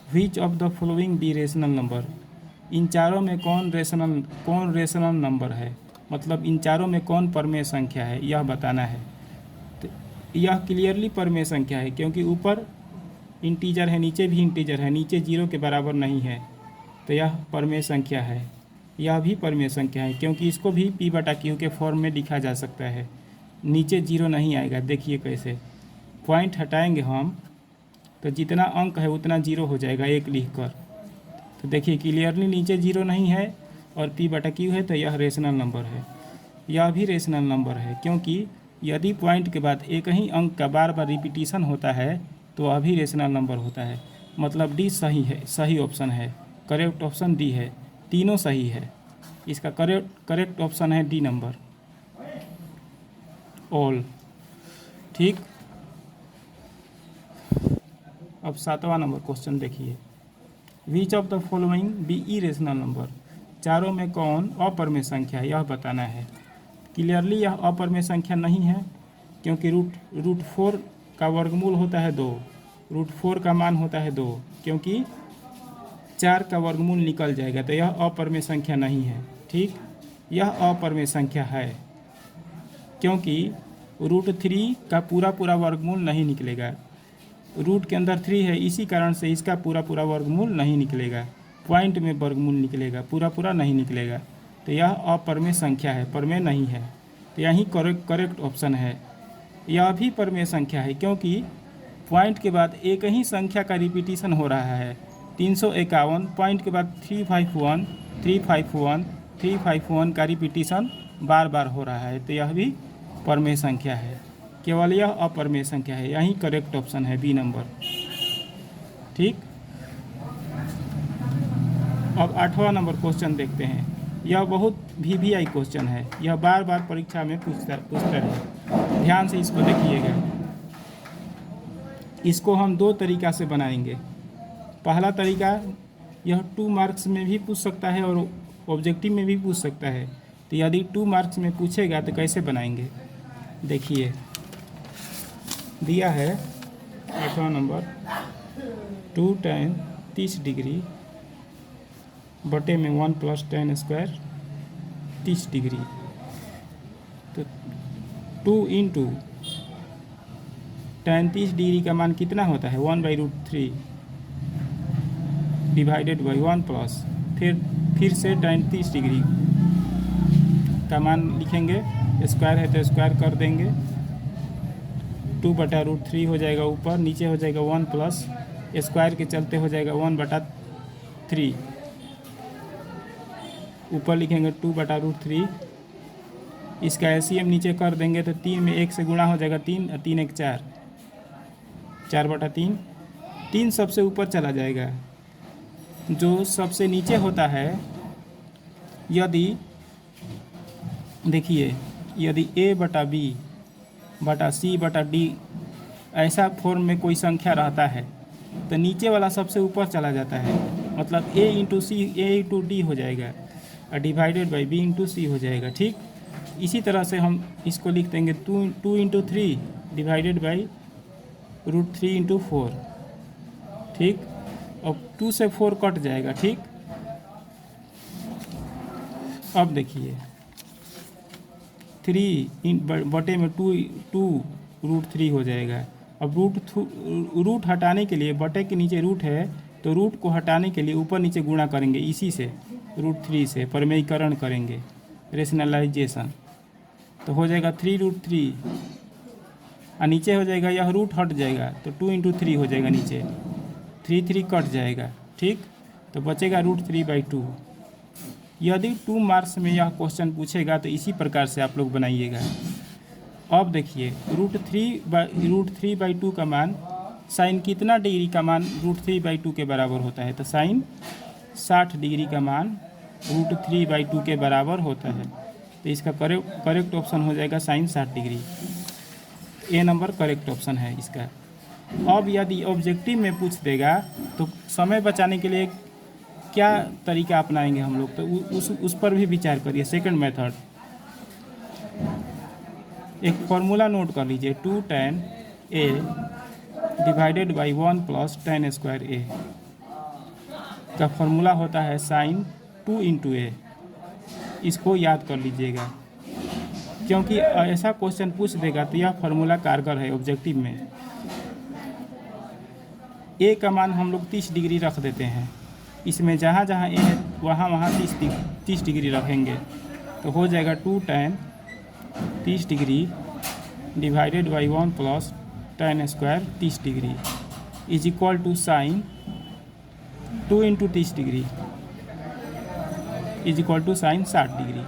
Which of the following be rational number, इन चारों में कौन रेशनल नंबर है, मतलब इन चारों में कौन परमेय संख्या है यह बताना है। तो यह क्लियरली परमेय संख्या है, क्योंकि ऊपर इंटीजर है, नीचे भी इंटीजर है, नीचे जीरो के बराबर नहीं है, तो यह परमेय संख्या है। यह भी परमेय संख्या है, क्योंकि इसको भी P/Q के फॉर्म में लिखा जा सकता है, नीचे जीरो नहीं आएगा। देखिए कैसे, पॉइंट हटाएंगे हम तो जितना अंक है उतना जीरो हो जाएगा एक लिख कर। तो देखिए क्लियरली नीचे जीरो नहीं है और P/Q है, तो यह रेशनल नंबर है। यह भी रेशनल नंबर है, क्योंकि यदि पॉइंट के बाद एक ही अंक का बार बार रिपीटिशन होता है तो वह भी रेशनल नंबर होता है। मतलब डी सही है, सही ऑप्शन है, करेक्ट ऑप्शन डी है, तीनों सही है। इसका करेक्ट ऑप्शन है डी नंबर, ऑल। ठीक, अब 7वां नंबर क्वेश्चन देखिए, which of the following be irrational number, चारों में कौन अपरमेय संख्या है यह बताना है। क्लियरली यह अपरमेय संख्या नहीं है, क्योंकि रूट 4 का वर्गमूल होता है 2, रूट 4 का मान होता है 2, क्योंकि 4 का वर्गमूल निकल जाएगा, तो यह अपरमेय संख्या नहीं है। ठीक, यह अपरमेय संख्या है, क्योंकि रूट 3 का पूरा वर्गमूल नहीं निकलेगा। रूट के अंदर 3 है, इसी कारण से इसका पूरा वर्गमूल नहीं निकलेगा, पॉइंट में वर्गमूल निकलेगा, पूरा नहीं निकलेगा। तो यह अपरमेय संख्या है, परमेय नहीं है, तो यही करेक्ट ऑप्शन है। यह भी परमेय संख्या है, क्योंकि पॉइंट के बाद एक ही संख्या का रिपीटिशन हो रहा है। 351 पॉइंट के बाद 351 351 351 का रिपीटिशन बार बार हो रहा है, तो यह भी परमेय संख्या है। केवल यह अपरमेय संख्या है, यही करेक्ट ऑप्शन है बी नंबर। ठीक, अब 8वां नंबर क्वेश्चन देखते हैं। यह बहुत VVI क्वेश्चन है, यह बार बार परीक्षा में पूछता है, ध्यान से इसको देखिएगा। इसको हम दो तरीका से बनाएंगे। पहला तरीका, यह 2 मार्क्स में भी पूछ सकता है और ऑब्जेक्टिव में भी पूछ सकता है। तो यदि 2 मार्क्स में पूछेगा तो कैसे बनाएंगे, देखिए दिया है 8वां नंबर, 2 tan 30 डिग्री बटे में 1 + tan स्क्वायर 30 डिग्री। तो 2 × tan 30 डिग्री का मान कितना होता है, 1/√3 डिवाइडेड बाई 1 प्लस फिर से tan 30 डिग्री का मान लिखेंगे, स्क्वायर है तो स्क्वायर कर देंगे, 2/√3 हो जाएगा, ऊपर नीचे हो जाएगा 1 प्लस स्क्वायर के चलते हो जाएगा 1/3, ऊपर लिखेंगे 2/√3। इसका LCM नीचे कर देंगे तो 3 में 1 से गुणा हो जाएगा 3 और 3 × 1 4, 4/3। 3 सबसे ऊपर चला जाएगा, जो सबसे नीचे होता है। यदि देखिए, यदि A/B/C/D ऐसा फॉर्म में कोई संख्या रहता है तो नीचे वाला सबसे ऊपर चला जाता है, मतलब A × D हो जाएगा और डिवाइडेड बाई B × C हो जाएगा। ठीक, इसी तरह से हम इसको लिख देंगे 2 × 3 डिवाइडेड बाई √3 × 4। ठीक, अब 2 से 4 कट जाएगा। ठीक, अब देखिए 3/2 हो जाएगा। अब रूट हटाने के लिए, बटे के नीचे रूट है तो रूट को हटाने के लिए ऊपर नीचे गुणा करेंगे, इसी से √3 से परमेयीकरण करेंगे, रेशनलाइजेशन, तो हो जाएगा 3√3 और नीचे हो जाएगा, यह रूट हट जाएगा तो 2 × 3 हो जाएगा, नीचे 3 कट जाएगा। ठीक, तो बचेगा √3/2। यदि 2 मार्क्स में यह क्वेश्चन पूछेगा तो इसी प्रकार से आप लोग बनाइएगा। अब देखिए √3/2 का मान, साइन कितना डिग्री का मान √3/2 के बराबर होता है, तो साइन 60 डिग्री का मान √3/2 के बराबर होता है। तो इसका करेक्ट ऑप्शन हो जाएगा साइन 60 डिग्री, ए नंबर करेक्ट ऑप्शन है इसका। अब यदि ऑब्जेक्टिव में पूछ देगा तो समय बचाने के लिए क्या तरीका अपनाएंगे हम लोग, तो उस पर भी विचार करिए। सेकंड मेथड, एक फॉर्मूला नोट कर लीजिए, 2 tan A divided by 1 + tan² A। का फॉर्मूला होता है साइन 2 इंटू ए। इसको याद कर लीजिएगा, क्योंकि ऐसा क्वेश्चन पूछ देगा तो यह फार्मूला कारगर है ऑब्जेक्टिव में। ए का मान हम लोग 30 डिग्री रख देते हैं, इसमें जहाँ जहाँ ए है वहाँ वहाँ 30 डिग्री रखेंगे, तो हो जाएगा 2 tan 30 degree divided by 1 plus tan square 30 degree is equal to sine 2 into 30 degree is equal to sine 60 degree.